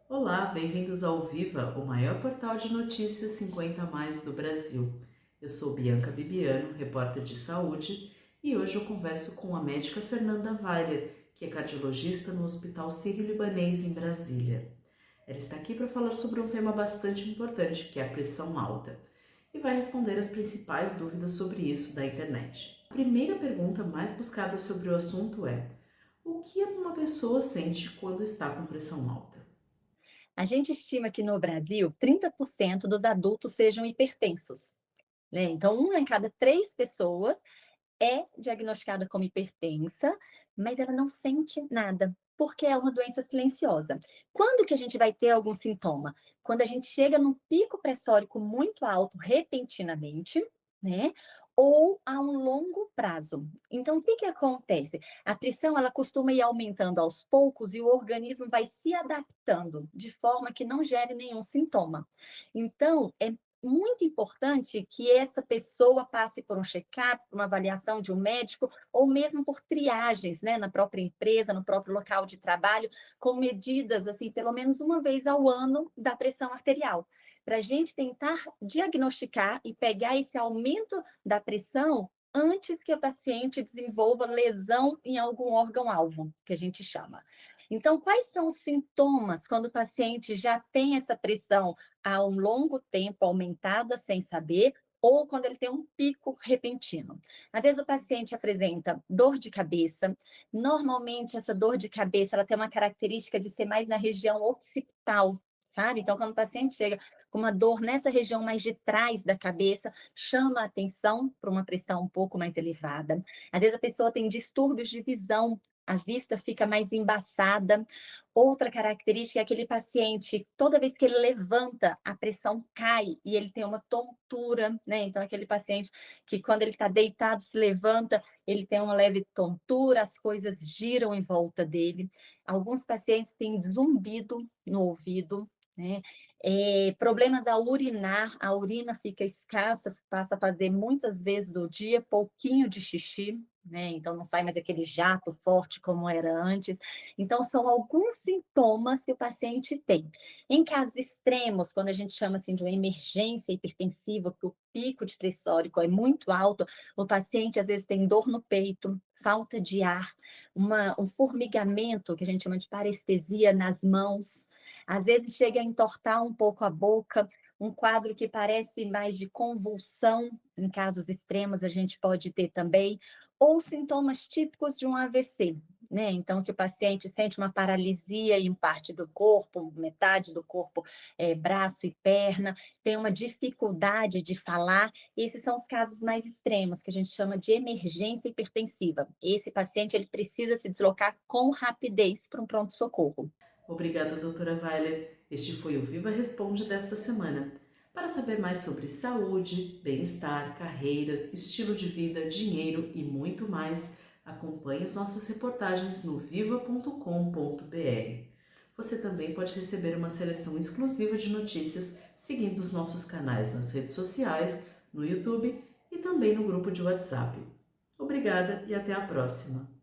Olá, bem-vindos ao Viva, o maior portal de notícias 50 mais do Brasil. Eu sou Bianca Bibiano, repórter de saúde, e hoje eu converso com a médica Fernanda Weiler, que é cardiologista no Hospital Sírio-Libanês em Brasília. Ela está aqui para falar sobre um tema bastante importante, que é a pressão alta, e vai responder as principais dúvidas sobre isso da internet. A primeira pergunta mais buscada sobre o assunto é: o que uma pessoa sente quando está com pressão alta? A gente estima que no Brasil 30% dos adultos sejam hipertensos, né? Então, uma em cada 3 pessoas é diagnosticada como hipertensa, mas ela não sente nada, porque é uma doença silenciosa. Quando que a gente vai ter algum sintoma? Quando a gente chega num pico pressórico muito alto repentinamente, né? Ou a um longo prazo. Então, o que que acontece? A pressão, ela costuma ir aumentando aos poucos e o organismo vai se adaptando de forma que não gere nenhum sintoma. Então, é muito importante que essa pessoa passe por um check-up, por uma avaliação de um médico, ou mesmo por triagens, né, na própria empresa, no próprio local de trabalho, com medidas, assim, pelo menos uma vez ao ano da pressão arterial, para a gente tentar diagnosticar e pegar esse aumento da pressão antes que a paciente desenvolva lesão em algum órgão-alvo, que a gente chama. Então, quais são os sintomas quando o paciente já tem essa pressão há um longo tempo aumentada sem saber, ou quando ele tem um pico repentino? Às vezes o paciente apresenta dor de cabeça. Normalmente essa dor de cabeça, ela tem uma característica de ser mais na região occipital, sabe? Então, quando o paciente chega com uma dor nessa região mais de trás da cabeça, chama a atenção para uma pressão um pouco mais elevada. Às vezes a pessoa tem distúrbios de visão, a vista fica mais embaçada. Outra característica é aquele paciente, toda vez que ele levanta, a pressão cai e ele tem uma tontura, né? Então, aquele paciente que, quando ele está deitado, se levanta, ele tem uma leve tontura, as coisas giram em volta dele. Alguns pacientes têm zumbido no ouvido, né? Problemas ao urinar, a urina fica escassa, passa a fazer muitas vezes ao dia pouquinho de xixi, né? Então, não sai mais aquele jato forte como era antes. Então, são alguns sintomas que o paciente tem. Em casos extremos, quando a gente chama assim de uma emergência hipertensiva, que o pico de pressórico é muito alto, o paciente às vezes tem dor no peito, falta de ar, um formigamento, que a gente chama de parestesia nas mãos, às vezes chega a entortar um pouco a boca, um quadro que parece mais de convulsão, em casos extremos a gente pode ter também, ou sintomas típicos de um AVC, né? Então, que o paciente sente uma paralisia em parte do corpo, metade do corpo, braço e perna, tem uma dificuldade de falar. Esses são os casos mais extremos, que a gente chama de emergência hipertensiva. Esse paciente, ele precisa se deslocar com rapidez para um pronto-socorro. Obrigada, doutora Weiler. Este foi o Viva Responde desta semana. Para saber mais sobre saúde, bem-estar, carreiras, estilo de vida, dinheiro e muito mais, acompanhe as nossas reportagens no viva.com.br. Você também pode receber uma seleção exclusiva de notícias seguindo os nossos canais nas redes sociais, no YouTube e também no grupo de WhatsApp. Obrigada e até a próxima!